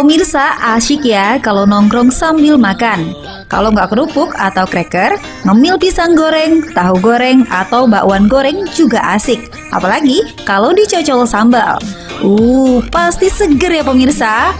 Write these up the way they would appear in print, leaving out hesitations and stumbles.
Pemirsa, asyik ya kalau nongkrong sambil makan. Kalau nggak kerupuk atau cracker, ngemil pisang goreng, tahu goreng, atau bakwan goreng juga asik. Apalagi kalau dicocol sambal. Pasti seger ya pemirsa.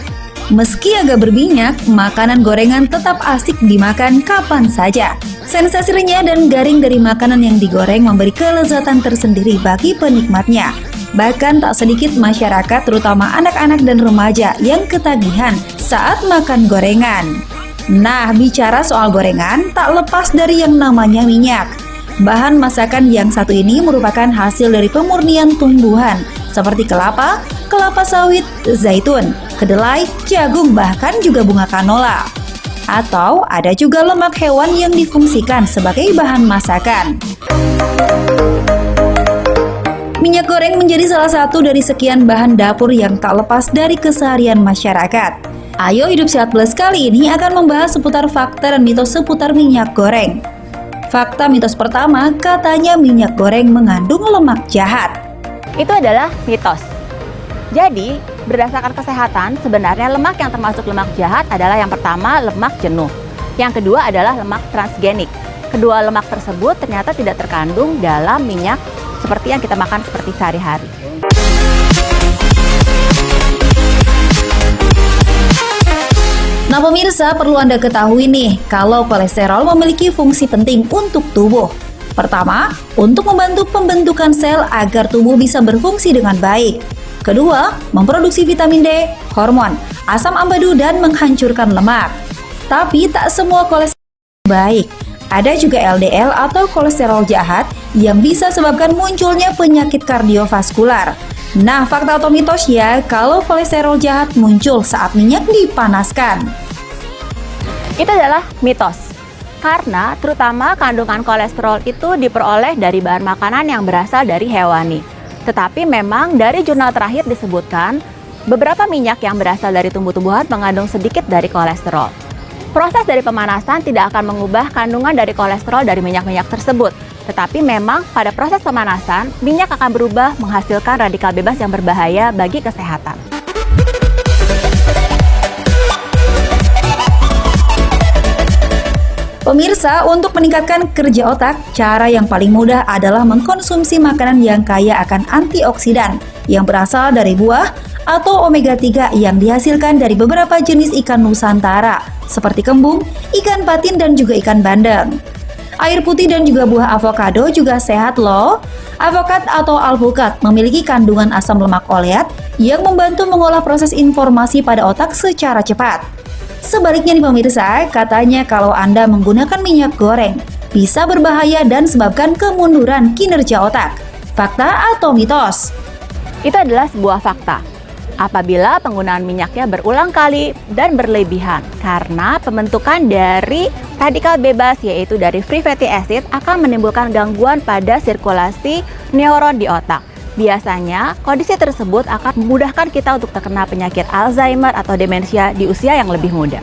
Meski agak berminyak, makanan gorengan tetap asik dimakan kapan saja. Sensasi renyah dan garing dari makanan yang digoreng memberi kelezatan tersendiri bagi penikmatnya. Bahkan tak sedikit masyarakat, terutama anak-anak dan remaja yang ketagihan saat makan gorengan. Nah, bicara soal gorengan, tak lepas dari yang namanya minyak. Bahan masakan yang satu ini merupakan hasil dari pemurnian tumbuhan seperti kelapa, kelapa sawit, zaitun, kedelai, jagung, bahkan juga bunga kanola. Atau ada juga lemak hewan yang difungsikan sebagai bahan masakan. Minyak goreng menjadi salah satu dari sekian bahan dapur yang tak lepas dari keseharian masyarakat. Ayo Hidup Sehat Plus kali ini akan membahas seputar fakta dan mitos seputar minyak goreng. Fakta mitos pertama, katanya minyak goreng mengandung lemak jahat. Itu adalah mitos. Jadi, berdasarkan kesehatan, sebenarnya lemak yang termasuk lemak jahat adalah yang pertama, lemak jenuh. Yang kedua adalah lemak transgenik. Kedua lemak tersebut ternyata tidak terkandung dalam minyak seperti yang kita makan seperti sehari-hari. Nah pemirsa, perlu Anda ketahui nih, kalau kolesterol memiliki fungsi penting untuk tubuh. Pertama, untuk membantu pembentukan sel agar tubuh bisa berfungsi dengan baik. Kedua, memproduksi vitamin D, hormon, asam ambadu, dan menghancurkan lemak. Tapi tak semua kolesterol baik. Ada juga LDL atau kolesterol jahat yang bisa sebabkan munculnya penyakit kardiovaskular. Nah, fakta atau mitos ya, kalau kolesterol jahat muncul saat minyak dipanaskan. Itu adalah mitos. Karena terutama kandungan kolesterol itu diperoleh dari bahan makanan yang berasal dari hewani. Tetapi memang dari jurnal terakhir disebutkan, beberapa minyak yang berasal dari tumbuh-tumbuhan mengandung sedikit dari kolesterol. Proses dari pemanasan tidak akan mengubah kandungan dari kolesterol dari minyak-minyak tersebut. Tetapi memang pada proses pemanasan, minyak akan berubah menghasilkan radikal bebas yang berbahaya bagi kesehatan. Pemirsa, untuk meningkatkan kerja otak, cara yang paling mudah adalah mengkonsumsi makanan yang kaya akan antioksidan yang berasal dari buah atau omega 3 yang dihasilkan dari beberapa jenis ikan Nusantara seperti kembung, ikan patin, dan juga ikan bandeng. Air putih dan juga buah avokado juga sehat loh. Avokat atau alpukat memiliki kandungan asam lemak oleat yang membantu mengolah proses informasi pada otak secara cepat. Sebaliknya nih pemirsa, katanya kalau Anda menggunakan minyak goreng bisa berbahaya dan sebabkan kemunduran kinerja otak. Fakta atau mitos? Itu adalah sebuah fakta. Apabila penggunaan minyaknya berulang kali dan berlebihan, karena pembentukan dari radikal bebas yaitu dari free fatty acid akan menimbulkan gangguan pada sirkulasi neuron di otak. Biasanya kondisi tersebut akan memudahkan kita untuk terkena penyakit Alzheimer atau demensia di usia yang lebih muda.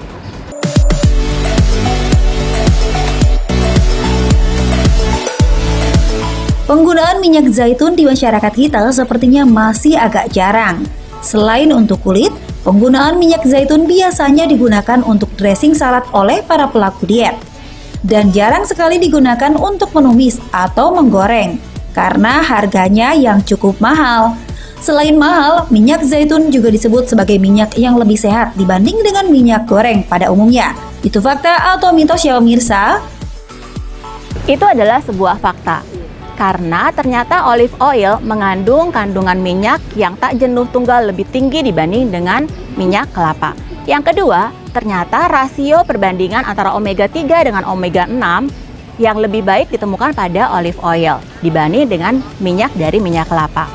Penggunaan minyak zaitun di masyarakat kita sepertinya masih agak jarang. Selain untuk kulit, penggunaan minyak zaitun biasanya digunakan untuk dressing salad oleh para pelaku diet. Dan jarang sekali digunakan untuk menumis atau menggoreng, karena harganya yang cukup mahal. Selain mahal, minyak zaitun juga disebut sebagai minyak yang lebih sehat dibanding dengan minyak goreng pada umumnya. Itu fakta atau mitos ya pemirsa? Itu adalah sebuah fakta. Karena ternyata olive oil mengandung kandungan minyak yang tak jenuh tunggal lebih tinggi dibanding dengan minyak kelapa. Yang kedua, ternyata rasio perbandingan antara omega 3 dengan omega 6 yang lebih baik ditemukan pada olive oil dibanding dengan minyak dari minyak kelapa.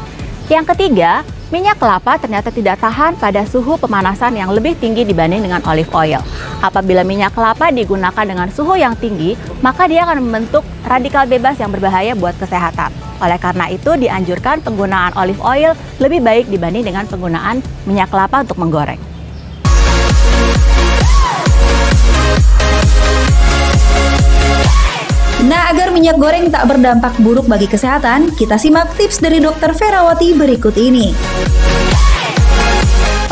Yang ketiga, minyak kelapa ternyata tidak tahan pada suhu pemanasan yang lebih tinggi dibanding dengan olive oil. Apabila minyak kelapa digunakan dengan suhu yang tinggi, maka dia akan membentuk radikal bebas yang berbahaya buat kesehatan. Oleh karena itu, dianjurkan penggunaan olive oil lebih baik dibanding dengan penggunaan minyak kelapa untuk menggoreng. Nah, agar minyak goreng tak berdampak buruk bagi kesehatan, kita simak tips dari Dr. Ferawati berikut ini.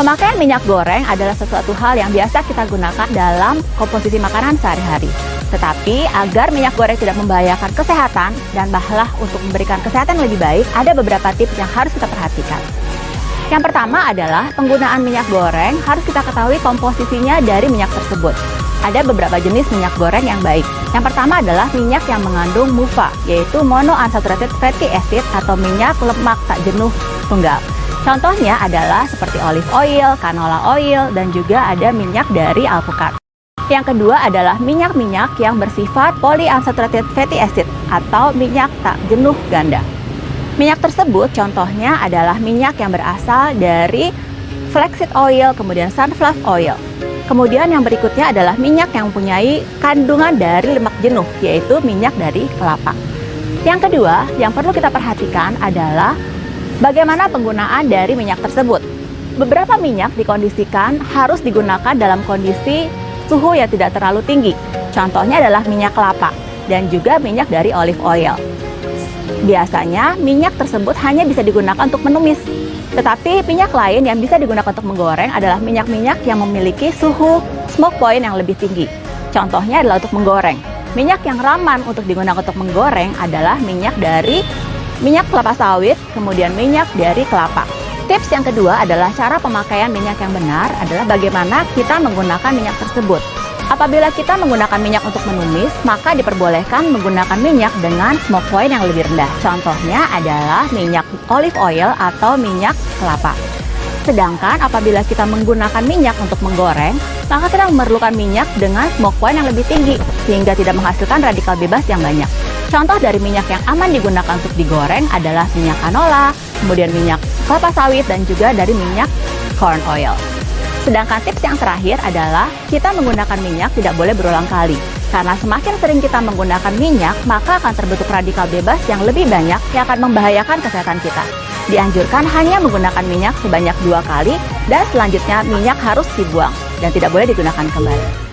Pemakaian minyak goreng adalah sesuatu hal yang biasa kita gunakan dalam komposisi makanan sehari-hari. Tetapi agar minyak goreng tidak membahayakan kesehatan dan bahlah untuk memberikan kesehatan yang lebih baik, ada beberapa tips yang harus kita perhatikan. Yang pertama adalah penggunaan minyak goreng harus kita ketahui komposisinya dari minyak tersebut. Ada beberapa jenis minyak goreng yang baik. Yang pertama adalah minyak yang mengandung MUFA, yaitu monounsaturated fatty acid atau minyak lemak tak jenuh tunggal. Contohnya adalah seperti olive oil, canola oil, dan juga ada minyak dari alpukat. Yang kedua adalah minyak-minyak yang bersifat polyunsaturated fatty acid atau minyak tak jenuh ganda. Minyak tersebut contohnya adalah minyak yang berasal dari flaxseed oil, kemudian sunflower oil. Kemudian yang berikutnya adalah minyak yang mempunyai kandungan dari lemak jenuh, yaitu minyak dari kelapa. Yang kedua, yang perlu kita perhatikan adalah bagaimana penggunaan dari minyak tersebut. Beberapa minyak dikondisikan harus digunakan dalam kondisi suhu yang tidak terlalu tinggi. Contohnya adalah minyak kelapa dan juga minyak dari olive oil. Biasanya minyak tersebut hanya bisa digunakan untuk menumis. Tetapi minyak lain yang bisa digunakan untuk menggoreng adalah minyak-minyak yang memiliki suhu smoke point yang lebih tinggi. Contohnya adalah untuk menggoreng. Minyak yang raman untuk digunakan untuk menggoreng adalah minyak dari minyak kelapa sawit, kemudian minyak dari kelapa. Tips yang kedua adalah cara pemakaian minyak yang benar adalah bagaimana kita menggunakan minyak tersebut. Apabila kita menggunakan minyak untuk menumis, maka diperbolehkan menggunakan minyak dengan smoke point yang lebih rendah. Contohnya adalah minyak olive oil atau minyak kelapa. Sedangkan apabila kita menggunakan minyak untuk menggoreng, maka kita memerlukan minyak dengan smoke point yang lebih tinggi, sehingga tidak menghasilkan radikal bebas yang banyak. Contoh dari minyak yang aman digunakan untuk digoreng adalah minyak canola, kemudian minyak kelapa sawit, dan juga dari minyak corn oil. Sedangkan tips yang terakhir adalah kita menggunakan minyak tidak boleh berulang kali. Karena semakin sering kita menggunakan minyak, maka akan terbentuk radikal bebas yang lebih banyak yang akan membahayakan kesehatan kita. Dianjurkan hanya menggunakan minyak sebanyak 2 kali dan selanjutnya minyak harus dibuang dan tidak boleh digunakan kembali.